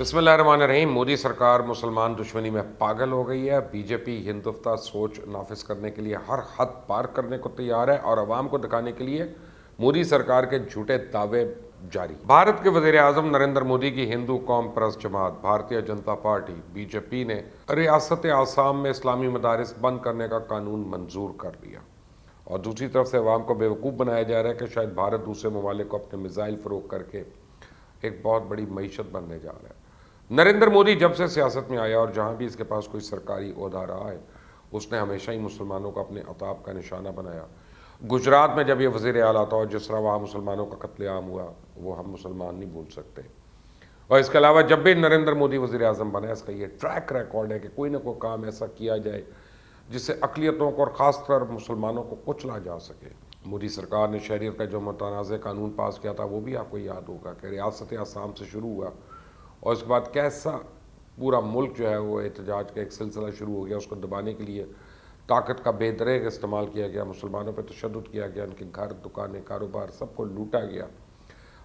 بسم اللہ الرحمن الرحیم۔ مودی سرکار مسلمان دشمنی میں پاگل ہو گئی ہے۔ بی جے پی ہندوتوا سوچ نافذ کرنے کے لیے ہر حد پار کرنے کو تیار ہے اور عوام کو دکھانے کے لیے مودی سرکار کے جھوٹے دعوے جاری۔ بھارت کے وزیر اعظم نریندر مودی کی ہندو قوم پرست جماعت Bharatiya Janata party B J پی نے ریاست آسام میں اسلامی مدارس بند کرنے کا قانون منظور کر لیا، اور دوسری طرف سے عوام کو بیوقوف بنایا جا رہا ہے کہ شاید بھارت دوسرے ممالک کو اپنے میزائل فروخت کر کے ایک بہت بڑی معیشت بننے جا رہا ہے۔ نریندر مودی جب سے سیاست میں آیا اور جہاں بھی اس کے پاس کوئی سرکاری عہدہ رہا ہے، اس نے ہمیشہ ہی مسلمانوں کو اپنے عطاب کا نشانہ بنایا۔ گجرات میں جب یہ وزیر اعلیٰ تھا اور جس طرح وہاں مسلمانوں کا قتل عام ہوا، وہ ہم مسلمان نہیں بھول سکتے۔ اور اس کے علاوہ جب بھی نریندر مودی وزیر اعظم بنا، اس کا یہ ٹریک ریکارڈ ہے کہ کوئی نہ کوئی کام ایسا کیا جائے جس سے اقلیتوں کو اور خاص طور مسلمانوں کو کچلا جا سکے۔ مودی سرکار نے شہریت کا جو متنازع قانون پاس کیا تھا، وہ بھی آپ کو یاد ہوگا کہ ریاست آسام سے شروع ہوا اور اس کے بعد کیسا پورا ملک جو ہے وہ احتجاج کا ایک سلسلہ شروع ہو گیا۔ اس کو دبانے کے لیے طاقت کا بے دریغ استعمال کیا گیا، مسلمانوں پہ تشدد کیا گیا، ان کے گھر، دکانیں، کاروبار سب کو لوٹا گیا،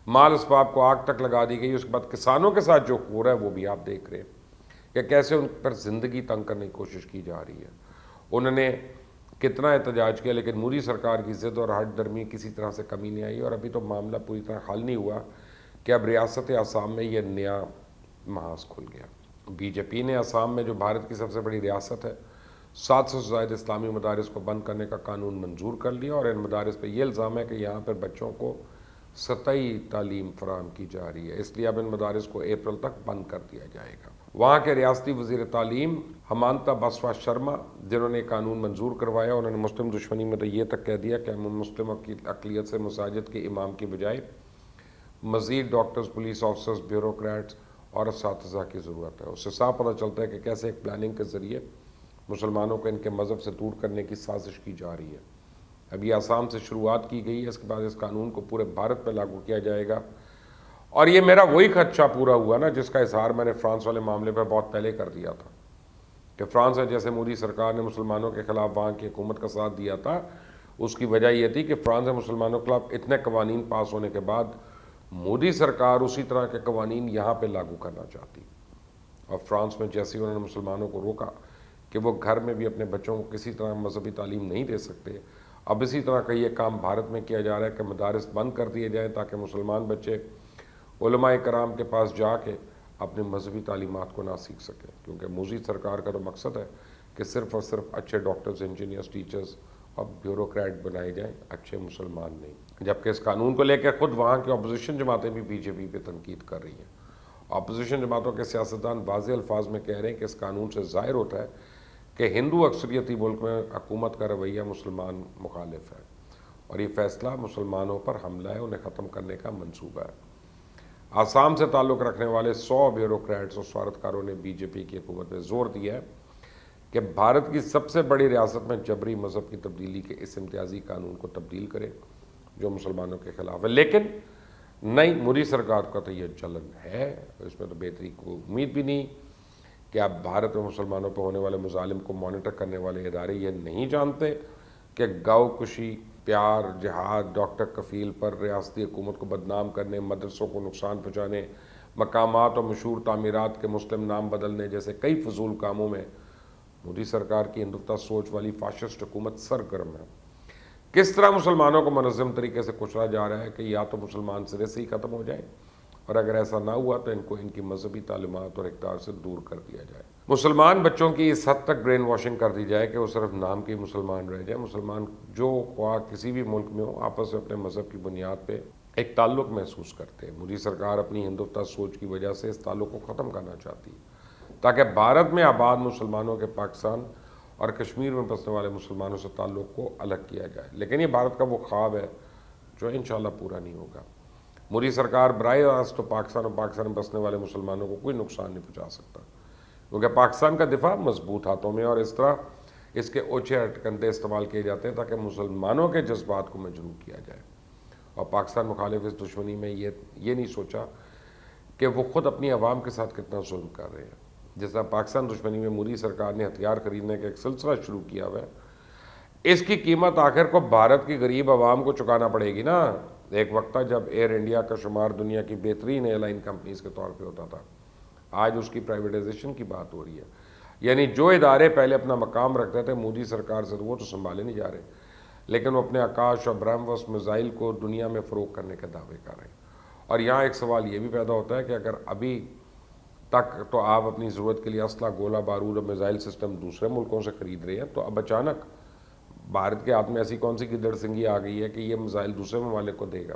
مال اسباب کو آگ تک لگا دی گئی۔ اس کے بعد کسانوں کے ساتھ جو ہو رہا ہے وہ بھی آپ دیکھ رہے ہیں کہ کیسے ان پر زندگی تنگ کرنے کی کوشش کی جا رہی ہے۔ انہوں نے کتنا احتجاج کیا، لیکن مودی سرکار کی ضد اور ہٹ درمی کسی طرح سے کمی نہیں آئی، اور ابھی تو معاملہ پوری طرح حل نہیں ہوا کہ اب ریاست آسام میں یہ نیا محاذ کھل گیا۔ بی جے پی نے آسام میں جو بھارت کی سب سے بڑی ریاست ہے، 700 سے زائد اسلامی مدارس کو بند کرنے کا قانون منظور کر لیا، اور ان مدارس پہ یہ الزام ہے کہ یہاں پر بچوں کو سطحی تعلیم فراہم کی جا رہی ہے، اس لیے اب ان مدارس کو اپریل تک بند کر دیا جائے گا۔ وہاں کے ریاستی وزیر تعلیم ہمانتا بسوا شرما، جنہوں نے قانون منظور کروایا، انہوں نے مسلم دشمنی میں تو یہ تک کہہ دیا کہ ہم مسلم اقلیت سے مساجد کے امام کی بجائے مزید ڈاکٹرز، پولیس آفیسرز، بیوروکریٹس اور اساتذہ کی ضرورت ہے۔ اس سے صاف پتہ چلتا ہے کہ کیسے ایک پلاننگ کے ذریعے مسلمانوں کو ان کے مذہب سے دور کرنے کی سازش کی جا رہی ہے۔ ابھی آسام سے شروعات کی گئی ہے، اس کے بعد اس قانون کو پورے بھارت پہ لاگو کیا جائے گا، اور یہ میرا وہی خدشہ پورا ہوا نا جس کا اظہار میں نے فرانس والے معاملے پہ بہت پہلے کر دیا تھا کہ فرانس میں جیسے مودی سرکار نے مسلمانوں کے خلاف وہاں کی حکومت کا ساتھ دیا تھا، اس کی وجہ یہ تھی کہ فرانس میں مسلمانوں کے خلاف اتنے قوانین پاس ہونے کے بعد مودی سرکار اسی طرح کے قوانین یہاں پہ لاگو کرنا چاہتی، اور فرانس میں جیسے انہوں نے مسلمانوں کو روکا کہ وہ گھر میں بھی اپنے بچوں کو کسی طرح مذہبی تعلیم نہیں دے سکتے، اب اسی طرح کا یہ کام بھارت میں کیا جا رہا ہے کہ مدارس بند کر دیے جائیں تاکہ مسلمان بچے علماء کرام کے پاس جا کے اپنے مذہبی تعلیمات کو نہ سیکھ سکیں، کیونکہ مودی سرکار کا تو مقصد ہے کہ صرف اور صرف اچھے ڈاکٹرز، انجینئرز، ٹیچرز اور بیوروکریٹ بنائے جائیں، اچھے مسلمان نہیں۔ جبکہ اس قانون کو لے کے خود وہاں کی اپوزیشن جماعتیں بھی بی جے پی پہ تنقید کر رہی ہیں۔ اپوزیشن جماعتوں کے سیاستدان واضح الفاظ میں کہہ رہے ہیں کہ اس قانون سے ظاہر ہوتا ہے کہ ہندو اکثریتی ملک میں حکومت کا رویہ مسلمان مخالف ہے، اور یہ فیصلہ مسلمانوں پر حملہ ہے، انہیں ختم کرنے کا منصوبہ ہے۔ آسام سے تعلق رکھنے والے 100 بیوروکریٹس اور سفارتکاروں نے بی جے پی کی حکومت میں زور دیا ہے کہ بھارت کی سب سے بڑی ریاست میں جبری مذہب کی تبدیلی کے اس امتیازی قانون کو تبدیل کرے جو مسلمانوں کے خلاف ہے۔ لیکن نہیں، مودی سرکار کا تو یہ چلن ہے، اس میں تو بہتری کو امید بھی نہیں کہ اب بھارت میں مسلمانوں پہ ہونے والے مظالم کو مانیٹر کرنے والے ادارے یہ نہیں جانتے کہ گاؤ کشی، پیار، جہاد، ڈاکٹر کفیل پر ریاستی حکومت کو بدنام کرنے، مدرسوں کو نقصان پہنچانے، مقامات اور مشہور تعمیرات کے مسلم نام بدلنے جیسے کئی فضول کاموں میں مودی سرکار کی ہندوتوا سوچ والی فاشسٹ حکومت سرگرم ہے۔ کس طرح مسلمانوں کو منظم طریقے سے کچلا جا رہا ہے کہ یا تو مسلمان سرے سے ہی ختم ہو جائیں، اور اگر ایسا نہ ہوا تو ان کو ان کی مذہبی تعلیمات اور اقدار سے دور کر دیا جائے۔ مسلمان بچوں کی اس حد تک برین واشنگ کر دی جائے کہ وہ صرف نام کے مسلمان رہ جائیں۔ مسلمان جو خواہ کسی بھی ملک میں ہو، آپس میں اپنے مذہب کی بنیاد پہ ایک تعلق محسوس کرتے ہیں۔ مودی سرکار اپنی ہندوتوا سوچ کی وجہ سے اس تعلق کو ختم کرنا چاہتی ہے تاکہ بھارت میں آباد مسلمانوں کے پاکستان اور کشمیر میں بسنے والے مسلمانوں سے تعلق کو الگ کیا جائے، لیکن یہ بھارت کا وہ خواب ہے جو انشاءاللہ پورا نہیں ہوگا۔ مودی سرکار براہ راست تو پاکستان اور پاکستان میں بسنے والے مسلمانوں کو کوئی نقصان نہیں پہنچا سکتا، کیونکہ پاکستان کا دفاع مضبوط ہاتھوں میں، اور اس طرح اس کے اوچھے ہٹکندے استعمال کیے جاتے ہیں تاکہ مسلمانوں کے جذبات کو مجروح کیا جائے۔ اور پاکستان مخالف اس دشمنی میں یہ نہیں سوچا کہ وہ خود اپنی عوام کے ساتھ کتنا ظلم کر رہے ہیں۔ جس طرح پاکستان دشمنی میں مودی سرکار نے ہتھیار خریدنے کا ایک سلسلہ شروع کیا ہوا ہے، اس کی قیمت آخر کو بھارت کی غریب عوام کو چکانا پڑے گی نا۔ ایک وقت تھا جب ایئر انڈیا کا شمار دنیا کی بہترین ایئر لائن کمپنیز کے طور پہ ہوتا تھا، آج اس کی پرائیویٹائزیشن کی بات ہو رہی ہے. یعنی جو ادارے پہلے اپنا مقام رکھتے تھے مودی سرکار سے وہ تو سنبھالے نہیں جا رہے, لیکن وہ اپنے آکاش اور برہموس میزائل کو دنیا میں فروغ کرنے کے دعوے کر رہے ہیں. اور یہاں ایک سوال یہ بھی پیدا ہوتا ہے کہ اگر ابھی تک تو آپ اپنی ضرورت کے لیے اسلحہ, گولہ بارود اور میزائل سسٹم دوسرے ملکوں سے خرید رہے ہیں, تو اب اچانک بھارت کے ہاتھ میں ایسی کون سی گدڑ سنگھی آ گئی ہے کہ یہ میزائل دوسرے ممالک کو دے گا؟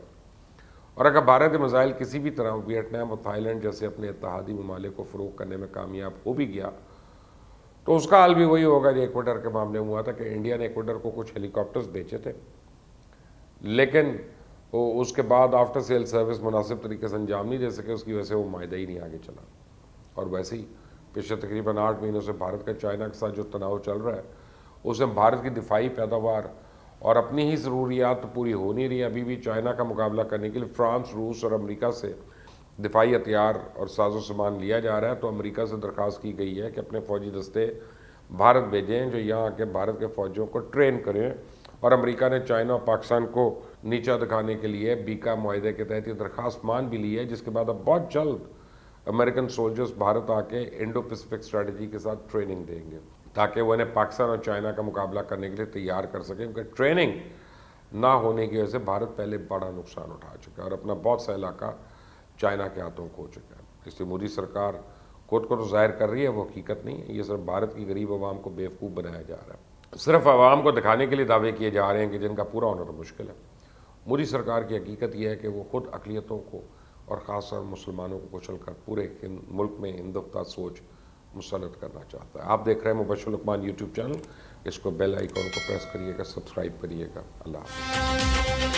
اور اگر بھارت کے میزائل کسی بھی طرح ویتنام اور تھائی لینڈ جیسے اپنے اتحادی ممالک کو فروغ کرنے میں کامیاب ہو بھی گیا تو اس کا حال بھی وہی ہوگا جو ایکویڈر کے معاملے میں ہوا تھا کہ انڈیا نے ایکویڈر کو کچھ ہیلی کاپٹرز بیچے تھے, لیکن وہ اس کے بعد آفٹر سیل سروس مناسب طریقے سے انجام نہیں دے سکے, اس کی وجہ سے وہ معاہدہ ہی نہیں آگے چلا. اور ویسے ہی پچھلے تقریباً 8 مہینوں سے بھارت کا چائنا کے ساتھ جو تناؤ چل رہا ہے اس میں بھارت کی دفاعی پیداوار اور اپنی ہی ضروریات تو پوری ہو نہیں رہی. ابھی بھی چائنا کا مقابلہ کرنے کے لیے فرانس, روس اور امریکہ سے دفاعی ہتھیار اور ساز و سامان لیا جا رہا ہے. تو امریکہ سے درخواست کی گئی ہے کہ اپنے فوجی دستے بھارت بھیجیں جو یہاں آ کے بھارت کے فوجیوں کو ٹرین کریں. اور امریکہ نے چائنا اور پاکستان کو نیچا دکھانے کے لیے بیکا معاہدے کے تحت یہ درخواست مان بھی لی ہے, جس کے بعد اب بہت جلد امریکن سولجرز بھارت آ کے انڈو پیسفک اسٹریٹجی کے ساتھ ٹریننگ دیں گے تاکہ وہ انہیں پاکستان اور چائنا کا مقابلہ کرنے کے لیے تیار کر سکیں, کیونکہ ٹریننگ نہ ہونے کی وجہ سے بھارت پہلے بڑا نقصان اٹھا چکا ہے اور اپنا بہت سا علاقہ چائنا کے ہاتھوں کھو چکا ہے. اس لیے مودی سرکار خود کو تو ظاہر کر رہی ہے, وہ حقیقت نہیں ہے. یہ صرف بھارت کی غریب عوام کو بیوقوف بنایا جا رہا ہے, صرف عوام کو دکھانے کے لیے دعوے کیے جا رہے ہیں کہ جن کا پورا ہونا تو مشکل ہے. مودی سرکار کی حقیقت یہ ہے کہ وہ خود اقلیتوں کو اور خاص طور مسلمانوں کو کچل کر پورے ملک میں ہندوتوا سوچ مسلط کرنا چاہتا ہے. آپ دیکھ رہے ہیں مبشر لقمان یوٹیوب چینل, اس کو بیل آئیکن کو پریس کریے گا, سبسکرائب کریے گا. اللہ حافظ.